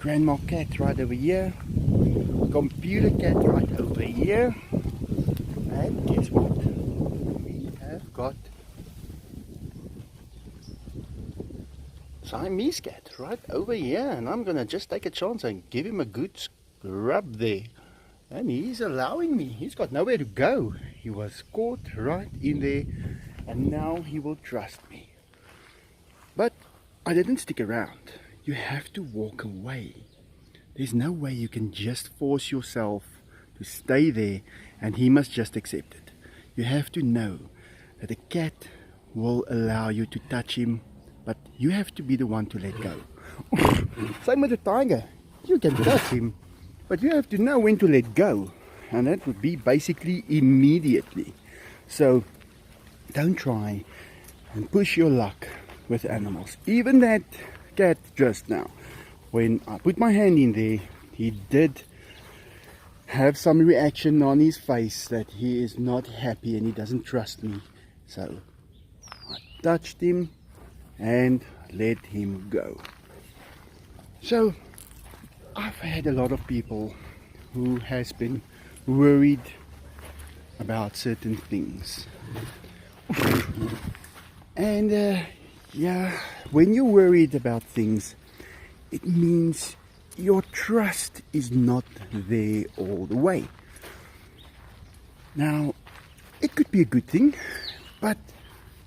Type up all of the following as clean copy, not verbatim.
grandma cat right over here, computer cat right over here, and guess what? We have got Siamese cat right over here, and I'm gonna just take a chance and give him a good scrub there. And he's allowing me. He's got nowhere to go. He was caught right in there, and now he will trust me. But I didn't stick around. You have to walk away. There's no way you can just force yourself to stay there and he must just accept it. You have to know that a cat will allow you to touch him, but you have to be the one to let go. Same with a tiger. You can touch him, but you have to know when to let go. And that would be basically immediately. So don't try and push your luck with animals. Even that cat just now, when I put my hand in there, he did have some reaction on his face that he is not happy and he doesn't trust me. So I touched him and let him go. So I've had a lot of people who has been worried about certain things. And yeah, when you're worried about things, it means your trust is not there all the way. Now, it could be a good thing, but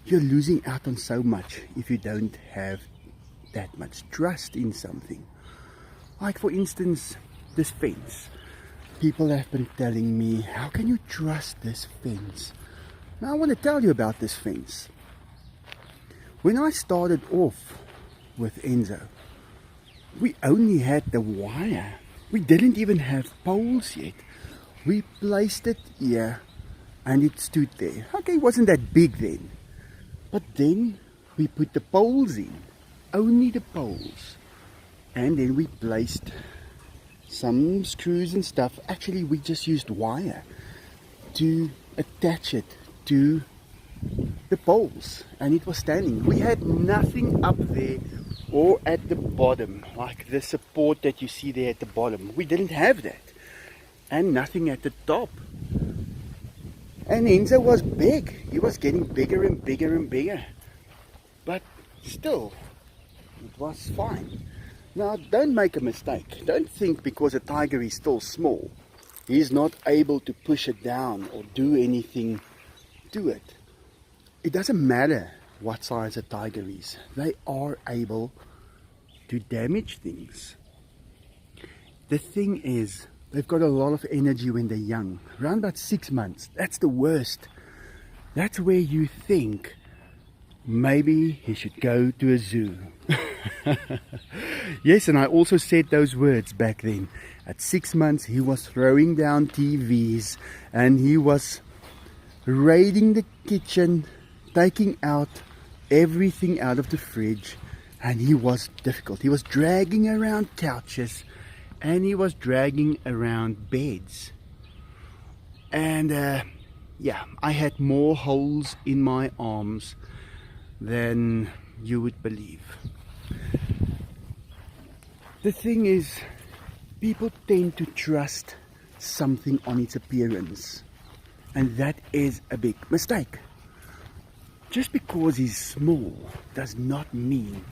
you're losing out on so much if you don't have that much trust in something. Like for instance, this fence. People have been telling me, how can you trust this fence? Now I want to tell you about this fence. When I started off with Enzo, we only had the wire. We didn't even have poles yet. We placed it here and it stood there. Okay, it wasn't that big then. But then we put the poles in, only the poles. And then we placed some screws and stuff. Actually, we just used wire to attach it to the poles, and it was standing. We had nothing up there or at the bottom, like the support that you see there at the bottom. We didn't have that, and nothing at the top. And Enzo was big. He was getting bigger and bigger and bigger, but still it was fine. Now don't make a mistake. Don't think because a tiger is still small, he's not able to push it down or do anything to it. It doesn't matter what size a tiger is. They are able to damage things. The thing is, they've got a lot of energy when they're young. Around about 6 months, that's the worst. That's where you think maybe he should go to a zoo. Yes, and I also said those words back then. At 6 months, he was throwing down TVs and he was raiding the kitchen, taking out everything out of the fridge, and he was difficult. He was dragging around couches and he was dragging around beds. And yeah, I had more holes in my arms than you would believe. The thing is, people tend to trust something on its appearance, and that is a big mistake. Just because he's small does not mean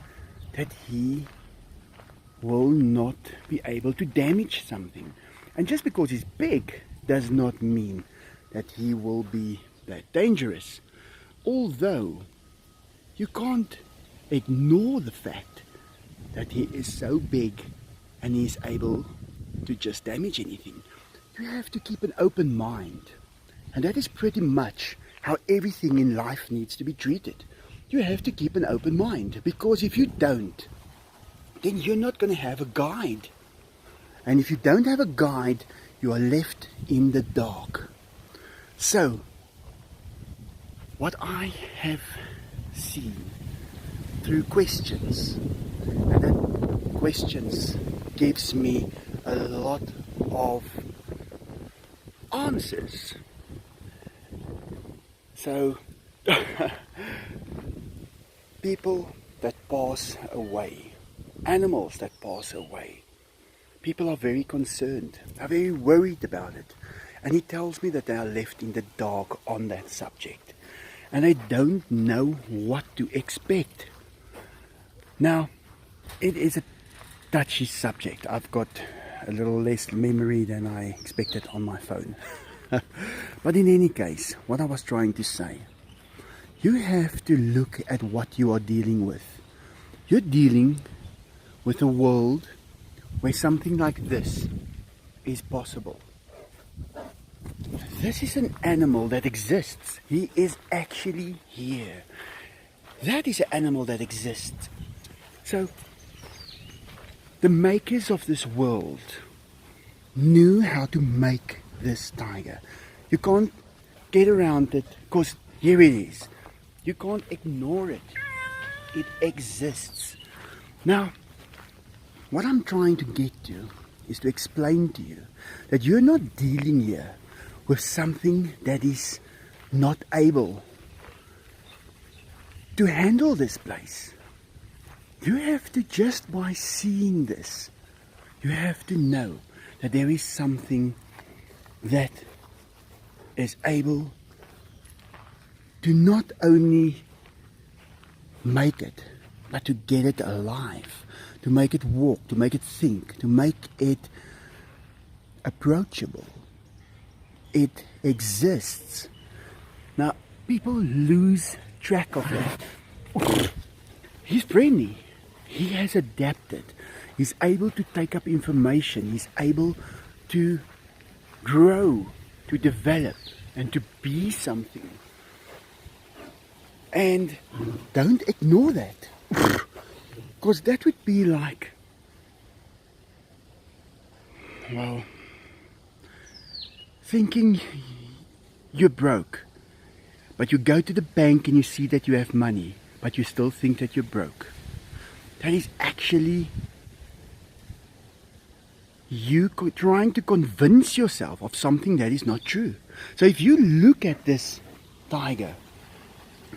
that he will not be able to damage something. And just because he's big does not mean that he will be that dangerous. Although you can't ignore the fact that he is so big and he's able to just damage anything. You have to keep an open mind. And that is pretty much how everything in life needs to be treated. You have to keep an open mind, because if you don't, then you're not going to have a guide. And if you don't have a guide, you are left in the dark. So, what I have seen through questions, and that questions gives me a lot of answers. So, people that pass away, animals that pass away, people are very concerned, are very worried about it. And he tells me that they are left in the dark on that subject. And they don't know what to expect. Now, it is a touchy subject. I've got a little less memory than I expected on my phone. But in any case, what I was trying to say, you have to look at what you are dealing with. You're dealing with a world where something like this is possible. This is an animal that exists. He is actually here. That is an animal that exists. So, the makers of this world knew how to make this tiger. You can't get around it because here it is. You can't ignore it. It exists. Now, what I'm trying to get to is to explain to you that you're not dealing here with something that is not able to handle this place. You have to, just by seeing this, you have to know that there is something that is able to not only make it, but to get it alive, to make it walk, to make it think, to make it approachable. It exists. Now, people lose track of it. He's friendly. He has adapted. He's able to take up information. He's able to grow, to develop, and to be something. And don't ignore that. Because that would be like, well, thinking you're broke, but you go to the bank and you see that you have money, but you still think that you're broke. That is actually you trying to convince yourself of something that is not true. So if you look at this tiger,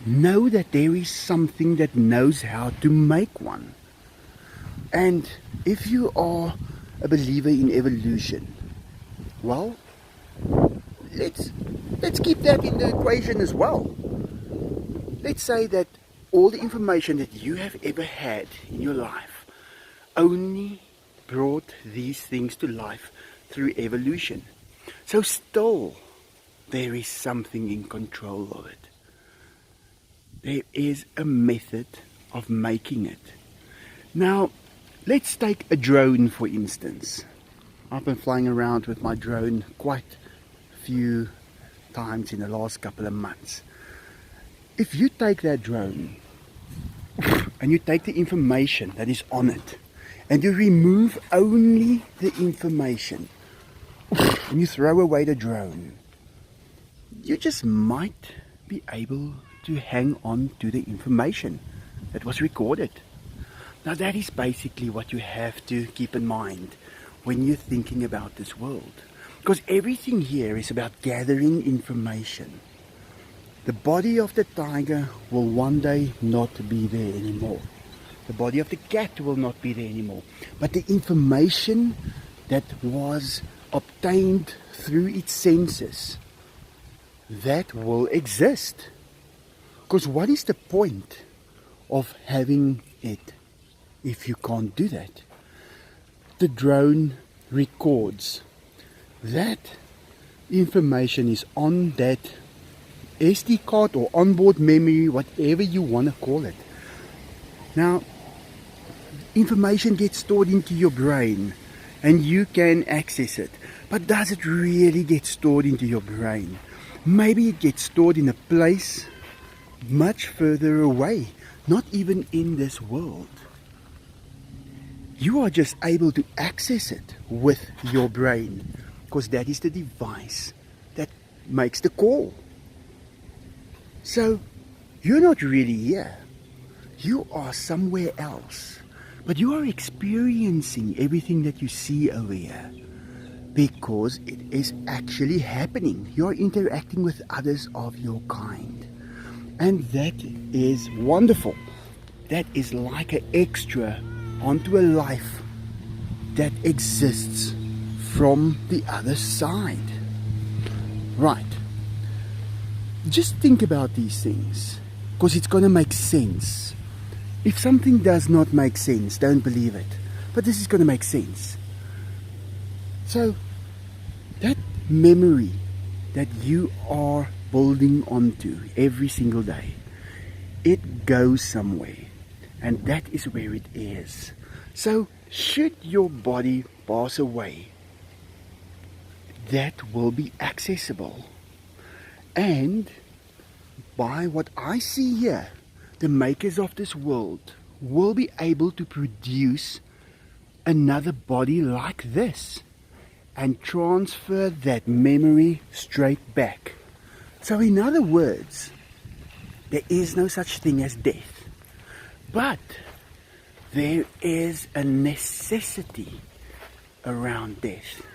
know that there is something that knows how to make one. And if you are a believer in evolution, well, let's keep that in the equation as well. Let's say that all the information that you have ever had in your life only brought these things to life through evolution. So still, there is something in control of it. There is a method of making it. Now, let's take a drone for instance. I've been flying around with my drone quite a few times in the last couple of months. If you take that drone and you take the information that is on it and you remove only the information and you throw away the drone, you just might be able to hang on to the information that was recorded. Now that is basically what you have to keep in mind when you're thinking about this world. Because everything here is about gathering information. The body of the tiger will one day not be there anymore. The body of the cat will not be there anymore. But the information that was obtained through its senses, that will exist. Because what is the point of having it if you can't do that? The drone records. That information is on that SD card or onboard memory, whatever you want to call it. Now, information gets stored into your brain and you can access it. But does it really get stored into your brain? Maybe it gets stored in a place much further away, not even in this world. You are just able to access it with your brain because that is the device that makes the call. So you're not really here. You are somewhere else. But you are experiencing everything that you see over here because it is actually happening. You are interacting with others of your kind. And that is wonderful. That is like an extra onto a life that exists from the other side. Right. Just think about these things, because it's going to make sense. If something does not make sense, don't believe it. But this is going to make sense. So, that memory that you are building onto every single day, it goes somewhere. And that is where it is. So, should your body pass away, that will be accessible. And by what I see here, the makers of this world will be able to produce another body like this and transfer that memory straight back. So in other words, there is no such thing as death, but there is a necessity around death.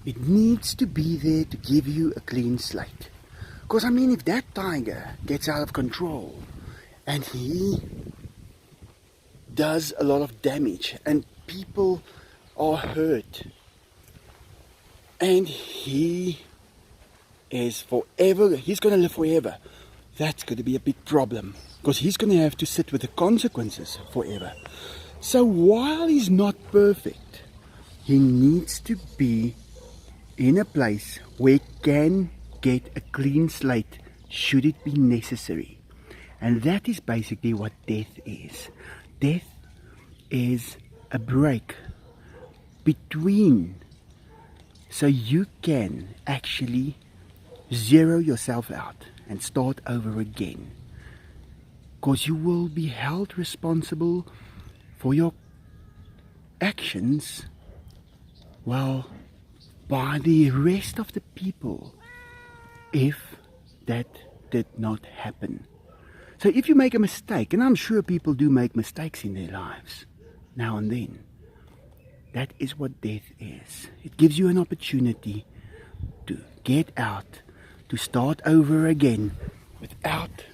It needs to be there to give you a clean slate. Because I mean, if that tiger gets out of control and he does a lot of damage and people are hurt and he is forever, he's going to live forever, that's going to be a big problem, because he's going to have to sit with the consequences forever. So while he's not perfect, he needs to be in a place where he can get a clean slate should it be necessary. And that is basically what death is. Death is a break between, so you can actually zero yourself out and start over again, because you will be held responsible for your actions, well, by the rest of the people, if that did not happen. So if you make a mistake, and I'm sure people do make mistakes in their lives now and then, that is what death is. It gives you an opportunity to get out, to start over again without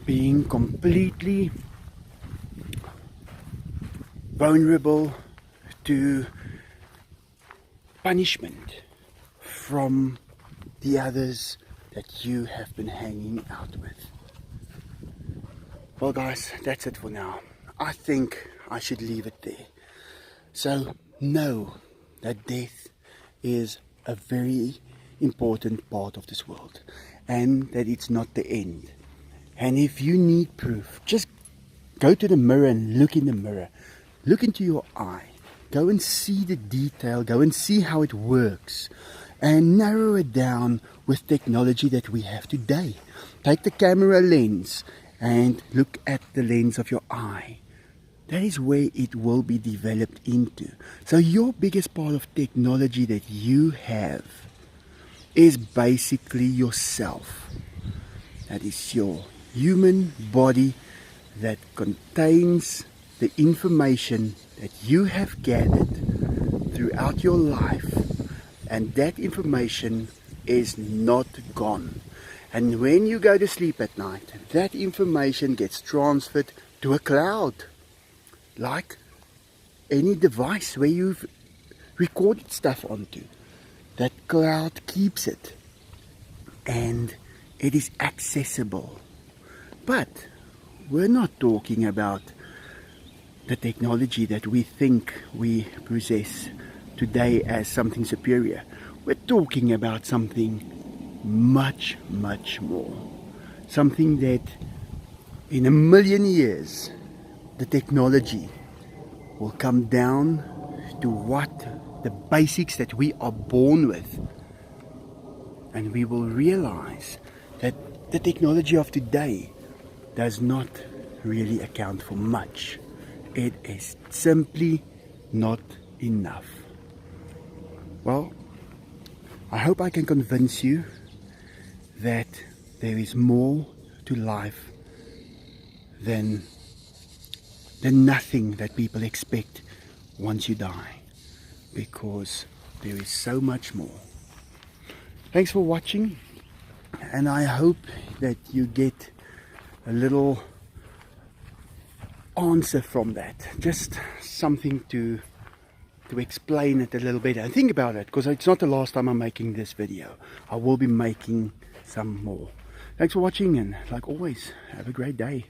being completely vulnerable to punishment from the others that you have been hanging out with. Well guys, that's it for now. I think I should leave it there. So know that death is a very important part of this world, and that it's not the end. And if you need proof, just go to the mirror and look in the mirror. Look into your eye. Go and see the detail. Go and see how it works. And narrow it down with technology that we have today. Take the camera lens and look at the lens of your eye. That is where it will be developed into. So your biggest part of technology that you have is basically yourself. That is your human body that contains the information that you have gathered throughout your life, and that information is not gone. And when you go to sleep at night, that information gets transferred to a cloud, like any device where you've recorded stuff onto. That cloud keeps it, and it is accessible. But we're not talking about the technology that we think we possess today as something superior. We're talking about something much, much more. Something that in 1,000,000 years, the technology will come down to what the basics that we are born with. And we will realize that the technology of today does not really account for much. It is simply not enough. Well, I hope I can convince you that there is more to life than nothing that people expect once you die, because there is so much more. Thanks for watching, and I hope that you get a little answer from that. Just something to explain it a little bit and think about it, because it's not the last time I'm making this video. I will be making some more. Thanks for watching, and like always, have a great day.